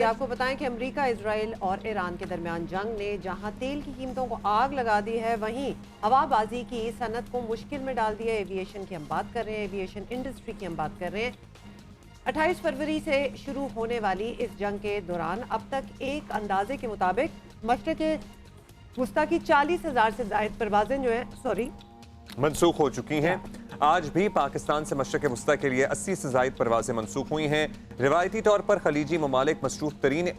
जी आपको बताएं कि अमेरिका, इजराइल और ईरान के दरमियान जंग ने जहां तेल की कीमतों को आग लगा दी है, वहीं हवाबाजी की सनत को मुश्किल में डाल दिया है। एविएशन की हम बात कर रहे हैं, एविएशन इंडस्ट्री की हम बात कर रहे हैं। 28 फरवरी से शुरू होने वाली इस जंग के दौरान अब तक एक अंदाजे के मुताबिक मशरिक़ वस्ता की 40,000 से ज़ायद परवाजें जो है मनसूख हो चुकी हैं। आज भी पाकिस्तान से मशरक़ वस्ता के लिए 80 से ज़ायद परवाजें मनसूख हुई हैं। रिवायती तौर पर खलीजी ममालिक मसरूफ तरीन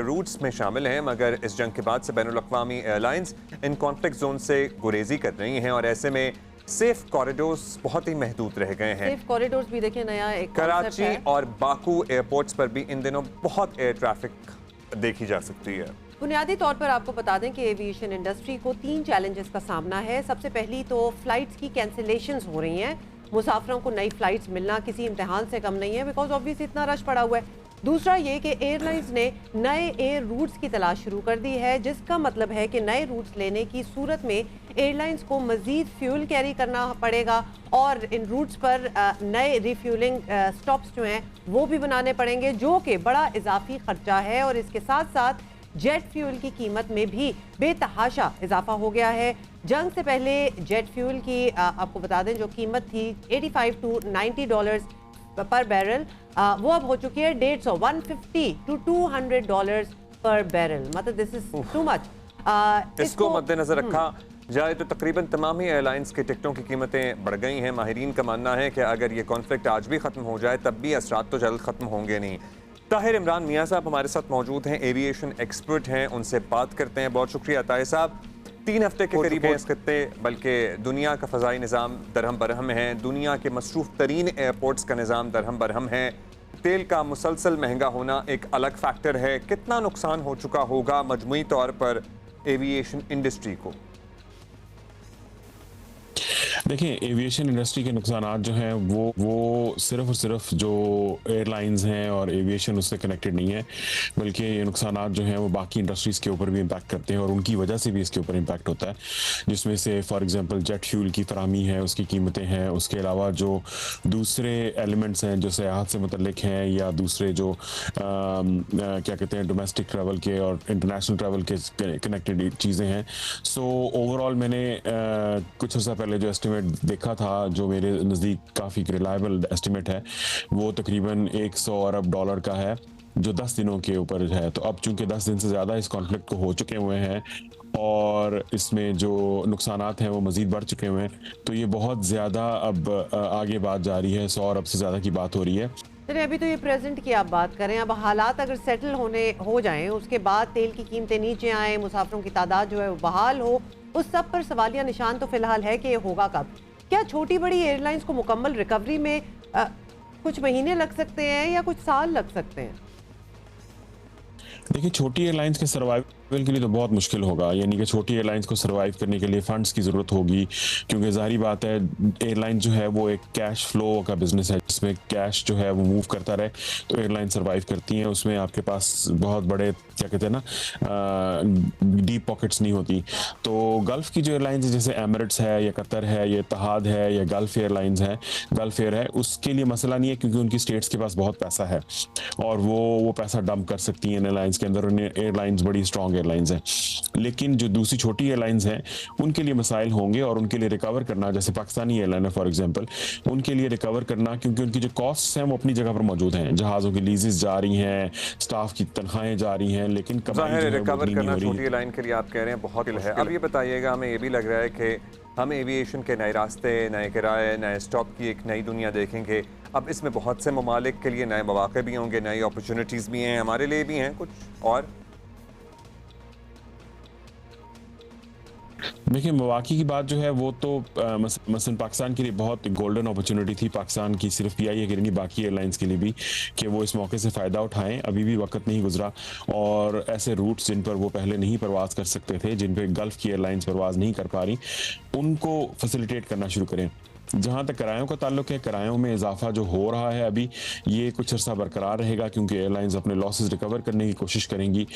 रूट्स में शामिल हैं, मगर इस जंग के बाद से बैनुल-अक़वामी एयरलाइंस इन कॉन्फ्लिक्ट जोन से गुरेजी कर रही हैं और ऐसे में सेफ कॉरिडोर्स बहुत ही महदूद रह गए हैं। सेफ कॉरिडोर्स भी देखिए नया एक कराची और बाकू एयरपोर्ट्स पर भी इन दिनों बहुत एयर ट्रैफिक देखी जा सकती है। बुनियादी तौर पर आपको बता दें कि एविएशन इंडस्ट्री को 3 चैलेंजेस का सामना है। सबसे पहली तो फ्लाइट्स की कैंसिलेशंस हो रही हैं। मुसाफिरों को नई फ्लाइट्स मिलना किसी इम्तिहान से कम नहीं है, बिकॉज ऑब्वियसली इतना रश पड़ा हुआ है। दूसरा ये कि एयरलाइंस ने नए एयर रूट्स की तलाश शुरू कर दी है, जिसका मतलब है कि नए रूट्स लेने की सूरत में एयरलाइंस को मजीद फ्यूल कैरी करना पड़ेगा और इन रूट्स पर नए रिफ्यूलिंग स्टॉप्स जो हैं वो भी बनाने पड़ेंगे, जो कि बड़ा इजाफी खर्चा है। और इसके साथ साथ जेट फ्यूल की कीमत में भी बेतहाशा इजाफा हो गया है। जंग से पहले जेट फ्यूल की आपको बता दें जो कीमत थी 85 टू 90 डॉलर्स पर बैरल, वो अब हो चुकी है 150 टू 200 डॉलर्स पर बैरल। मतलब दिस इज टू मच। इसको मद्देनजर रखा जाए तो तकरीबन तमाम ही एयरलाइंस की टिकटों की कीमतें बढ़ गई हैं। माहिरीन का मानना है कि अगर ये कॉन्फ्लिक्ट आज भी ख़त्म हो जाए तब भी असरात तो जल्द ख़त्म होंगे नहीं। ताहिर इमरान मियाँ साहब हमारे साथ मौजूद हैं, एविएशन एक्सपर्ट हैं, उनसे बात करते हैं। बहुत शुक्रिया ताहिर साहब। 3 हफ्ते के करीब है इस खत्ते, बल्कि दुनिया का फ़ज़ाई निज़ाम दरहम बरहम है, दुनिया के मसरूफ़ तरीन एयरपोर्ट्स का निज़ाम दरहम बरहम है। तेल का मुसलसल महंगा होना एक अलग फैक्टर है। कितना नुकसान हो चुका होगा मजमूई तौर पर एविएशन इंडस्ट्री को? देखिए, एविएशन इंडस्ट्री के नुकसानात जो हैं वो सिर्फ और सिर्फ जो एयरलाइंस हैं और एविएशन उससे कनेक्टेड नहीं है, बल्कि ये नुकसानात जो हैं वो बाकी इंडस्ट्रीज़ के ऊपर भी इम्पैक्ट करते हैं और उनकी वजह से भी इसके ऊपर इम्पैक्ट होता है। जिसमें से फॉर एग्जांपल जेट फ्यूल की फराहमी है, उसकी कीमतें हैं, उसके अलावा जो दूसरे एलिमेंट्स हैं जो सयाहत से मुतल्लिक हैं या दूसरे जो क्या कहते हैं डोमेस्टिक ट्रैवल के और इंटरनेशनल ट्रैवल के कनेक्टेड चीज़ें हैं। सो ओवरऑल मैंने कुछ अर्सा पहले जो एस्टिमेट देखा था, जो मेरे नज़दीक काफ़ी रिलायबल एस्टिमेट है, वो तकरीबन 100 अरब डॉलर का है जो 10 दिनों के ऊपर है। तो अब चूंकि 10 दिन से ज़्यादा इस कॉन्फ्लिक्ट को हो चुके हुए हैं और इसमें जो नुकसानात हैं वो मज़ीद बढ़ चुके हुए हैं, तो ये बहुत ज़्यादा अब आगे बात जा रही है। 100 अरब से ज़्यादा की बात हो रही है। चलिए, अभी तो ये प्रेजेंट की आप बात करें, अब हालात अगर सेटल हो जाएं, उसके बाद तेल की कीमतें नीचे आए, मुसाफिरों की तादाद जो है वो बहाल हो, उस सब पर सवालिया निशान तो फिलहाल है कि ये होगा कब। क्या छोटी बड़ी एयरलाइंस को मुकम्मल रिकवरी में कुछ महीने लग सकते हैं या कुछ साल लग सकते हैं? देखिए, छोटी एयरलाइंस के सर्वाइवल के लिए तो बहुत मुश्किल होगा, यानी कि छोटी एयरलाइंस को सर्वाइव करने के लिए फंड्स की ज़रूरत होगी, क्योंकि ज़ाहिर बात है एयरलाइन जो है वो एक कैश फ्लो का बिजनेस है, जिसमें कैश जो है वो मूव करता रहे तो एयरलाइन सर्वाइव करती हैं। उसमें आपके पास बहुत बड़े क्या कहते हैं ना डीप पॉकेट्स नहीं होती। तो गल्फ़ की जो एयरलाइंस है, जैसे एमिरेट्स है या कतर है या इत्तेहाद है या गल्फ़ एयरलाइंस है, गल्फ़ एयर है, उसके लिए मसला नहीं है क्योंकि उनकी स्टेट्स के पास बहुत पैसा है और वो पैसा डंप कर सकती हैं एयरलाइंस के अंदर। एयरलाइंस बड़ी स्ट्रॉन्ग एयरलाइंस हैं, लेकिन जो दूसरी छोटी एयरलाइंस हैं उनके लिए मसाइल होंगे और उनके लिए रिकवर करना, जैसे पाकिस्तानी एयरलाइन है फॉर एग्जांपल, उनके लिए रिकवर करना, क्योंकि उनकी जो कॉस्ट्स हैं वो अपनी जगह पर मौजूद हैं, जहाज़ों की लीजेस जा रही हैं, स्टाफ की तनख्वाहें जा रही हैं, लेकिन रिकवर करना छोटी एयरलाइन के लिए आप कह रहे हैं बहुत है। अब ये बताइएगा, हमें ये भी लग रहा है कि हम एविएशन के नए रास्ते, नए किराए, नए स्टॉप की एक नई दुनिया देखेंगे। अब इसमें बहुत से ममालिक के लिए नए मौके भी होंगे, नई अपॉर्चुनिटीज़ भी हैं, हमारे लिए भी हैं कुछ। और देखिए, मौक़े की बात जो है वो तो मसलन पाकिस्तान के लिए बहुत गोल्डन अपॉर्चुनिटी थी, पाकिस्तान की सिर्फ पीआईए के लिए नहीं बाकी एयरलाइंस के लिए भी, कि वो इस मौके से फ़ायदा उठाएं। अभी भी वक्त नहीं गुजरा और ऐसे रूट्स जिन पर वो पहले नहीं परवाज़ कर सकते थे, जिन पे गल्फ़ की एयरलाइंस परवाज़ नहीं कर पा रही, उनको फैसिलिटेट करना शुरू करें। जहां तक किरायों का ताल्लुक है, किरायों में इजाफा जो हो रहा है अभी, ये कुछ अर्सा बरकरार रहेगा क्योंकि एयरलाइंस अपने लॉसेस रिकवर करने की कोशिश करेंगी।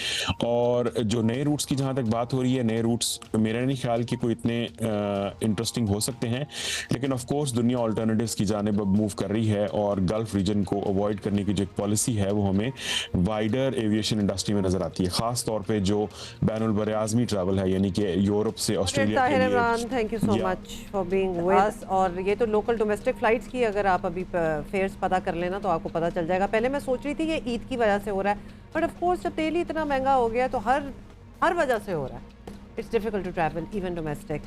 और जो नए रूट्स की जहां तक बात हो रही है, नए रूट्स मेरा नहीं ख्याल कि कोई इतने इंटरेस्टिंग हो सकते हैं, लेकिन ऑफ कोर्स दुनिया ऑल्टरनेटिव्स की जानिब अब मूव कर रही है और गल्फ रीजन को अवॉइड करने की जो एक पॉलिसी है वो हमें वाइडर एविएशन इंडस्ट्री में नजर आती है, खास तौर पे जो बैनुल बर आज़मी ट्रैवल है, यानी कि यूरोप से ऑस्ट्रेलिया ताहिर के इमरान, लिए। Thank you so much for being with us. और ये तो लोकल डोमेस्टिक फ्लाइट्स की अगर आप अभी फेयर्स पता कर लेना तो आपको पता चल जाएगा। पहले मैं सोच रही थी ये ईद की वजह से हो रहा है, बट ऑफ कोर्स जब तेल ही इतना महंगा हो गया तो हर वजह से हो रहा है। It's difficult to travel even domestic.